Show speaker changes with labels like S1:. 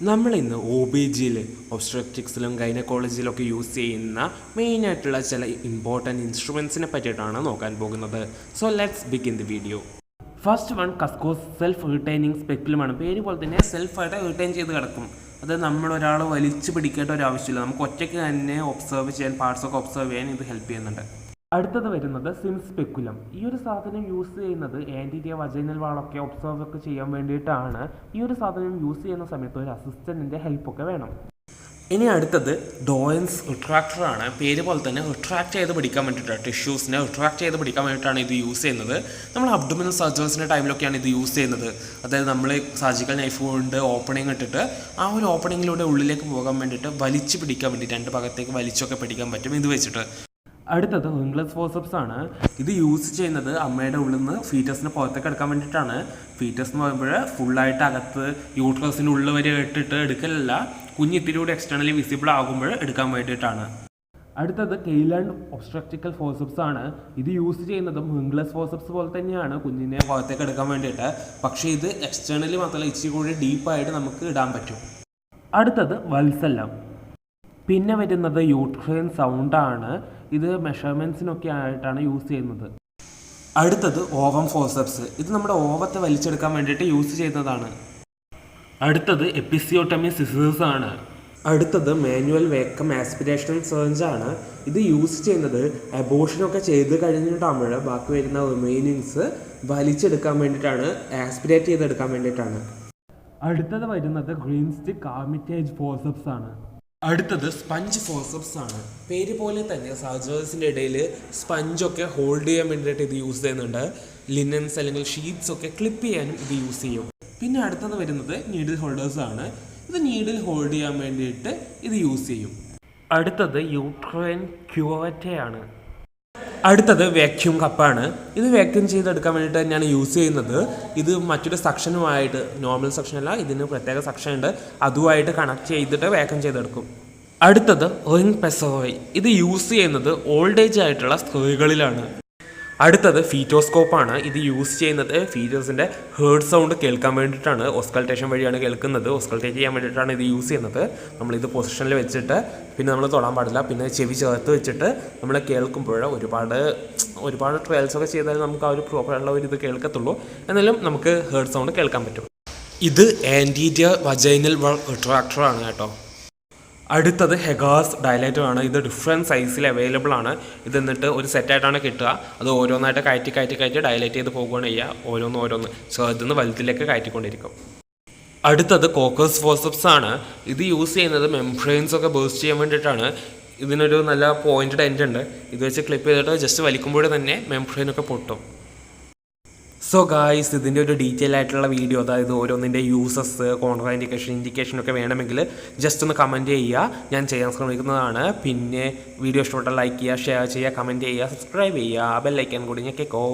S1: നമ്മൾ ഇന്ന് OBGയിൽ ഒബ്സ്ട്രക്റ്റിക്സിലും ഗൈനക്കോളജിയിലൊക്കെ യൂസ് ചെയ്യുന്ന മെയിനായിട്ടുള്ള ചില ഇമ്പോർട്ടൻറ്റ് ഇൻസ്ട്രുമെൻസിനെ പറ്റിയിട്ടാണ് നോക്കാൻ പോകുന്നത്. So let's begin the video. First one Cusco's self retaining സ്പെക്കുലമാണ്. പേര് പോലെ തന്നെ സെൽഫായിട്ട് റിട്ടൈൻ ചെയ്ത് കിടക്കും. അത് നമ്മളൊരാൾ വലിച്ചു പിടിക്കേണ്ട ഒരു ആവശ്യമില്ല. നമുക്ക് ഒറ്റയ്ക്ക് തന്നെ ഒബ്സർവ് ചെയ്യാൻ, പാർട്സൊക്കെ ഒബ്സർവ് ചെയ്യാൻ ഇത് ഹെൽപ്പ് ചെയ്യുന്നുണ്ട്. അടുത്തത് വരുന്നത് സിം സ്പെക്കുലം. ഈ ഒരു സാധനം യൂസ് ചെയ്യുന്നത് ആൻറ്റീരിയർ വജൈനൽ വാളൊക്കെ ഒബ്സർവ് ഒക്കെ ചെയ്യാൻ വേണ്ടിയിട്ടാണ്. ഈ ഒരു സാധനം യൂസ് ചെയ്യുന്ന സമയത്ത് ഒരു അസിസ്റ്റൻറ്റിൻ്റെ ഹെൽപ്പൊക്കെ വേണം. ഇനി അടുത്തത് ഡോയൻസ് റിട്രാക്ടറാണ്. പേര് പോലെ തന്നെ റിട്രാക്ട് ചെയ്ത് പിടിക്കാൻ വേണ്ടിയിട്ടാണ്, ടിഷ്യൂസിനെ റിട്രാക്ട് ചെയ്ത് പിടിക്കാൻ വേണ്ടിയിട്ടാണ് ഇത് യൂസ് ചെയ്യുന്നത്. നമ്മൾ അബ്ഡോമിനൽ സർജറീസിൻ്റെ ടൈമിലൊക്കെയാണ് ഇത് യൂസ് ചെയ്യുന്നത്. അതായത് നമ്മൾ സർജിക്കൽ നൈഫ് കൊണ്ട് ഓപ്പണിങ് ഇട്ടിട്ട് ആ ഒരു ഓപ്പണിങ്ങിലൂടെ ഉള്ളിലേക്ക് പോകാൻ വേണ്ടിയിട്ട് വലിച്ചു പിടിക്കാൻ വേണ്ടിയിട്ട് രണ്ട് ഭാഗത്തേക്ക് വലിച്ചൊക്കെ പിടിക്കാൻ പറ്റും ഇത് വെച്ചിട്ട്. അടുത്തത് റിംഗ്ലെസ് ഫോർസെപ്സ് ആണ്. ഇത് യൂസ് ചെയ്യുന്നത് അമ്മയുടെ ഉള്ളിൽ നിന്ന് ഫീറ്റസിന് പുറത്തേക്ക് എടുക്കാൻ വേണ്ടിയിട്ടാണ്. ഫീറ്റസ് എന്ന് പറയുമ്പോൾ ഫുള്ളായിട്ട് അകത്ത് യൂട്രസിൻ്റെ ഉള്ളിൽ വരെ ഇട്ടിട്ട് എടുക്കലല്ല, കുഞ്ഞിത്തിരിയൂടെ എക്സ്റ്റേണലി വിസിബിൾ ആകുമ്പോൾ എടുക്കാൻ വേണ്ടിയിട്ടാണ്. അടുത്തത് കെയ്ലാൻഡ് ഒബ്സ്ട്രക്റ്റിക്കൽ ഫോർസെപ്സ് ആണ്. ഇത് യൂസ് ചെയ്യുന്നതും റിംഗ്ലെസ് ഫോർസെപ്സ് പോലെ തന്നെയാണ് കുഞ്ഞിനെ പുറത്തേക്ക് എടുക്കാൻ വേണ്ടിയിട്ട്. പക്ഷേ ഇത് എക്സ്റ്റേണലി മാത്രമല്ല, ഇച്ചിരി കൂടി ഡീപ്പായിട്ട് നമുക്ക് ഇടാൻ പറ്റും. അടുത്തത് വത്സല്ലം. പിന്നെ വരുന്നത് യൂട്രൈൻ സൗണ്ടാണ്. ഇത് മെഷർമെൻറ്റ്സിനൊക്കെ ആയിട്ടാണ് യൂസ് ചെയ്യുന്നത്. അടുത്തത് ഓവം ഫോർസെപ്സ്. ഇത് നമ്മുടെ ഓവത്തെ വലിച്ചെടുക്കാൻ വേണ്ടിയിട്ട് യൂസ് ചെയ്യുന്നതാണ്. അടുത്തത് എപ്പിസിയോട്ടമി സിസേഴ്സ് ആണ്. അടുത്തത് മാനുവൽ വേക്കം ആസ്പിരേഷൻ സർജ് ആണ്. ഇത് യൂസ് ചെയ്യുന്നത് അബോർഷനൊക്കെ ചെയ്ത് കഴിഞ്ഞിട്ടാകുമ്പോൾ ബാക്കി വരുന്ന റിമൈനിങ്സ് വലിച്ചെടുക്കാൻ വേണ്ടിയിട്ടാണ്, ആസ്പിരേറ്റ് ചെയ്തെടുക്കാൻ വേണ്ടിയിട്ടാണ്. അടുത്തത് വരുന്നത് ഗ്രീൻ സ്റ്റിക്ക് ആർമിറ്റേജ് ഫോർസെപ്സ് ആണ്. അടുത്തത് സ്പഞ്ച് ഫോർസെപ്സ് ആണ്. പേര് പോലെ തന്നെ സർജറീസിൻ്റെ ഇടയിൽ സ്പഞ്ചൊക്കെ ഹോൾഡ് ചെയ്യാൻ വേണ്ടിയിട്ട് ഇത് യൂസ് ചെയ്യുന്നുണ്ട്. ലിനൻസ് അല്ലെങ്കിൽ ഷീറ്റ്സ് ഒക്കെ ക്ലിപ്പ് ചെയ്യാനും ഇത് യൂസ് ചെയ്യും. പിന്നെ അടുത്തത് വരുന്നത് നീഡിൽ ഹോൾഡേഴ്സ് ആണ്. ഇത് നീഡിൽ ഹോൾഡ് ചെയ്യാൻ വേണ്ടിയിട്ട് ഇത് യൂസ് ചെയ്യും. അടുത്തത് യൂട്രൈൻ ക്യൂവറ്റയാണ്. അടുത്തത് വാക്യൂം കപ്പാണ്. ഇത് വാക്യൂം ചെയ്തെടുക്കാൻ വേണ്ടിയിട്ട് തന്നെയാണ് യൂസ് ചെയ്യുന്നത്. ഇത് മറ്റൊരു സെക്ഷനുമായിട്ട്, നോർമൽ സെക്ഷനല്ല, ഇതിന് പ്രത്യേക സെക്ഷൻ ഉണ്ട്, അതുമായിട്ട് കണക്ട് ചെയ്തിട്ട് വാക്യൂം ചെയ്തെടുക്കും. അടുത്തത് റിംഗ് പെസോറി. ഇത് യൂസ് ചെയ്യുന്നത് ഓൾഡ് ഏജ് ആയിട്ടുള്ള സ്ത്രീകളിലാണ്. അടുത്തത് ഫീറ്റോസ്കോപ്പാണ്. ഇത് യൂസ് ചെയ്യുന്നത് ഫീറ്റസിൻ്റെ ഹേർട്ട് സൗണ്ട് കേൾക്കാൻ വേണ്ടിയിട്ടാണ്. ഓസ്കൾട്ടേഷൻ വഴിയാണ് കേൾക്കുന്നത്. ഓസ്കൾട്ടേറ്റ് ചെയ്യാൻ വേണ്ടിയിട്ടാണ് ഇത് യൂസ് ചെയ്യുന്നത്. നമ്മളിത് പൊസിഷനിൽ വെച്ചിട്ട് പിന്നെ നമ്മൾ തൊടാൻ പാടില്ല, പിന്നെ ചെവി ചേർത്ത് വെച്ചിട്ട് നമ്മൾ കേൾക്കുമ്പോൾ ഒരുപാട് ട്രയൽസൊക്കെ ചെയ്താൽ നമുക്ക് ആ ഒരു പ്രോപ്പറുള്ള ഒരു ഇത് കേൾക്കത്തുള്ളൂ. എന്നാലും നമുക്ക് ഹേർട്ട് സൗണ്ട് കേൾക്കാൻ പറ്റും. ഇത് ആൻറ്റീരിയർ വജൈനൽ വാൾ റിട്രാക്ടറാണ് കേട്ടോ. അടുത്തത് ഹെഗാസ് ഡയലേറ്റർ ആണ്. ഇത് ഡിഫറെൻറ്റ് സൈസിൽ അവൈലബിൾ ആണ്. ഇത് എന്നിട്ട് ഒരു സെറ്റായിട്ടാണ് കിട്ടുക. അത് ഓരോന്നായിട്ട് കയറ്റി ഡയലേറ്റ് ചെയ്ത് പോകുകയാണ് ചെയ്യുക. ഓരോന്ന് ചെറുതുനിന്ന് വലുതിലേക്ക് കയറ്റിക്കൊണ്ടിരിക്കും. അടുത്തത് കോക്കസ് ഫോർസെപ്സ് ആണ്. ഇത് യൂസ് ചെയ്യുന്നത് മെംബ്രെയിൻസ് ഒക്കെ ബേസ്റ്റ് ചെയ്യാൻ വേണ്ടിയിട്ടാണ്. ഇതിനൊരു നല്ല പോയിൻറ്റഡ് എൻഡ് ഉണ്ട്. ഇത് വെച്ച് ക്ലിപ്പ് ചെയ്തിട്ട് ജസ്റ്റ് വലിക്കുമ്പോൾ തന്നെ മെംബ്രെയിനൊക്കെ പൊട്ടും. സോ ഗായ്സ്, ഇതിൻ്റെ ഒരു ഡീറ്റെയിൽ ആയിട്ടുള്ള വീഡിയോ, അതായത് ഓരോന്നിൻ്റെ യൂസസ്, കോൺട്രാ ഇൻഡിക്കേഷൻ ഒക്കെ വേണമെങ്കിൽ ജസ്റ്റ് ഒന്ന് കമൻറ്റ് ചെയ്യുക. ഞാൻ ചെയ്യാൻ ശ്രമിക്കുന്നതാണ്. പിന്നെ വീഡിയോ ഇഷ്ടപ്പെട്ടാൽ ലൈക്ക് ചെയ്യുക, ഷെയർ ചെയ്യുക, കമൻറ്റ് ചെയ്യുക, സബ്സ്ക്രൈബ് ചെയ്യുക, ബെൽ ഐക്കൺ കൂടി ഞെക്കിക്കോ.